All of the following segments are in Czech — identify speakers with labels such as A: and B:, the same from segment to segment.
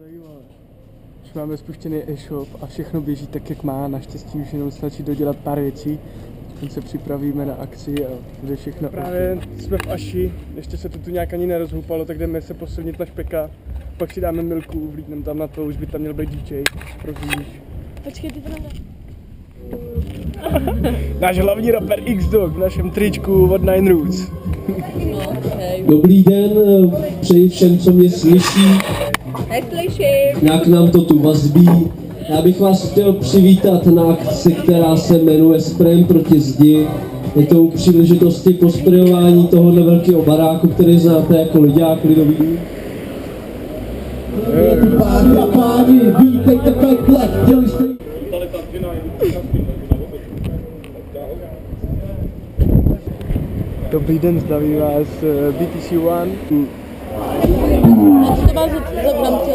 A: zajímavé. Už máme spuštěný e-shop a všechno běží tak, jak má. Naštěstí už jenom stačí dodělat pár věcí. Teď se připravíme na akci a bude všechno. Právě jsme v Aši, ještě se to tu nějak ani nerozhoupalo, tak jdeme se posilnit na špeka. Pak si dáme milku, vlídneme tam na to, už by tam měl být DJ, rozumíš.
B: Počkej, ty to nedá.
A: Náš hlavní rapper X-Dog v našem tričku od Nine Roots.
C: Dobrý den, přeji všem, co mě slyší. Jak nám to tu vazbí. Já bych vás chtěl přivítat na akci, která se jmenuje Sprejem proti zdi. Je to u příležitosti posprejování tohohle velkého baráku, který znáte jako Lidák lidový. Páni a páni, vítejte pekle, děli jste...
A: Dobrý den, zdraví vás BTC One.
B: Já si to vás zabrám tě.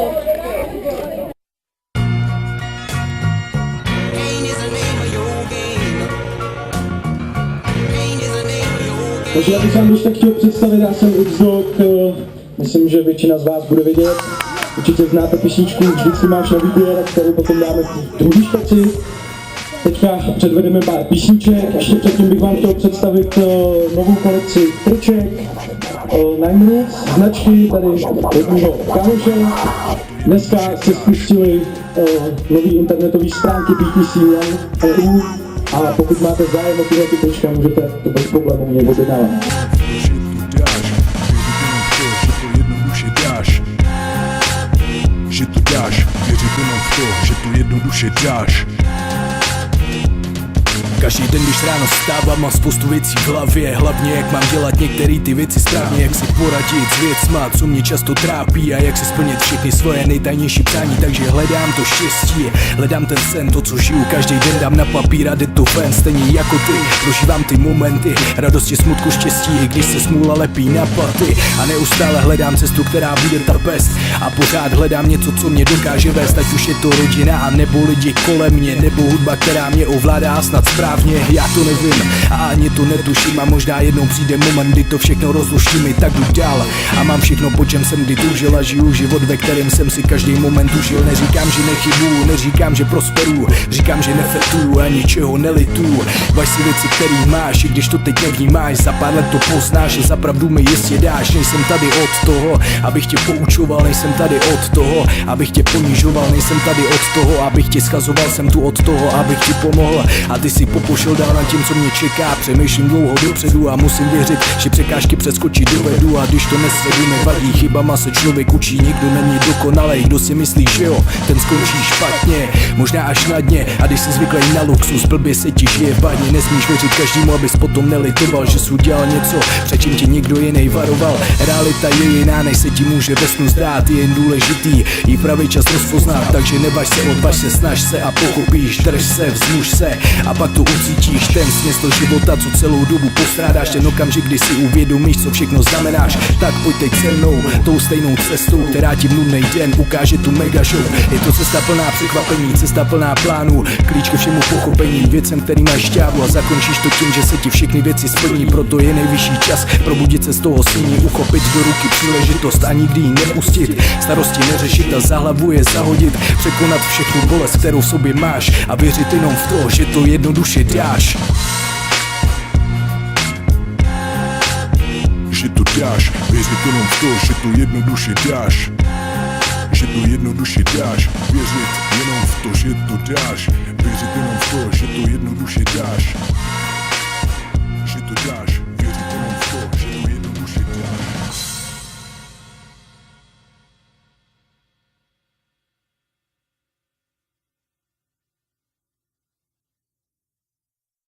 C: Takže já bych vám ještě chtěl představit, já jsem X-Dog, myslím, že většina z vás bude vědět. Určitě znáte písničku Vždycky máš na výběr, kterou potom dáme v druhý špeci. Teďka předvedeme pár písniček, ještě předtím bych vám chtěl představit novou kolekci triček, Nine Roots, značky, tady jednoho kámoše. Dneska se spustili nový internetový stránky BTC1.eu a pokud máte zájem o tyhle trička, můžete to bez problémů mě objednávat.
D: Že to dáš, věřit jenom v to, že to jednoduše dáš. Každý den, když ráno vstávám, mám spoustu věcí v hlavě. Hlavně jak mám dělat některé ty věci správně. Jak si poradit s věcma, co mě často trápí. A jak si splnit všechny svoje nejtajnější přání. Takže hledám to štěstí, hledám ten sen. To, co žiju každý den, dám na papír a jde to ven. Stejně jako ty, prožívám ty momenty radosti, smutku, štěstí, i když se smůla lepí na paty. A neustále hledám cestu, která bude ta best. A pořád hledám něco, co mě dokáže vést. Ať už je to rodina, a nebo lidi kolem mě, nebo hudba, která mě ovládá snad správně. Já to nevím a ani to netuším. A možná jednou přijde moment, kdy to všechno rozluští mi, tak jdu dál. A mám všechno, po čem jsem kdy toužil a žiju život, ve kterém jsem si každý moment užil. Neříkám, že nechybuju, neříkám, že prosperuju, říkám, že nefetuju a ničeho nelituju. Važ si věci, který máš, i když to teď nevnímáš, za pár let to poznáš, že za pravdu mi jistě dáš. Nejsem tady od toho, abych tě poučoval, nejsem tady od toho, abych tě ponižoval, nejsem tady od toho, abych tě schazoval, jsem tu od toho, abych ti pomohl a ty si pošel dál nad tím, co mě čeká. Přemýšlím dlouho dopředu a musím věřit, že překážky přeskočit dovedu. A když to nesvedu, nevadí, chybama se člověk učí. Nikdo není dokonalej, kdo si myslí, že jo, ten skončí špatně, možná až na dně. A když jsi zvyklý na luxus, blbě se ti žije v badně. Nesmíš věřit každému, abys potom nelitoval, že jsi udělal něco, před čím ti nikdo jiný varoval. Realita je jiná, než se ti může ve snu zdát. Je jen důležitý i pravý čas rozpoznat. Takže nebaž se, odvaž se, snaž se a pochopíš. Drž se, vzmuž se a pak to ucítíš. Ten smysl života, co celou dobu postrádáš. Ten okamžik, kdy si uvědomíš, co všechno znamenáš. Tak pojď teď se mnou, tou stejnou cestou, která ti v nudnej den ukáže tu mega show. Je to cesta plná překvapení, cesta plná plánů, klíč ke všemu pochopení, věcem, který máš šťávu. A zakončíš to tím, že se ti všechny věci splní. Proto je nejvyšší čas probudit se z toho sní, uchopit do ruky příležitost a nikdy ji nepustit. Starosti neřešit a za hlavu je zahodit, překonat všechnu bolest, kterou v sobě máš a věřit jenom v to, že to jednoduše dáš. Že to dáš, věřit jenom v to, že to jednoduše dáš. Že to jednoduše dáš, věřit jenom v to, že to dáš. Věřit jenom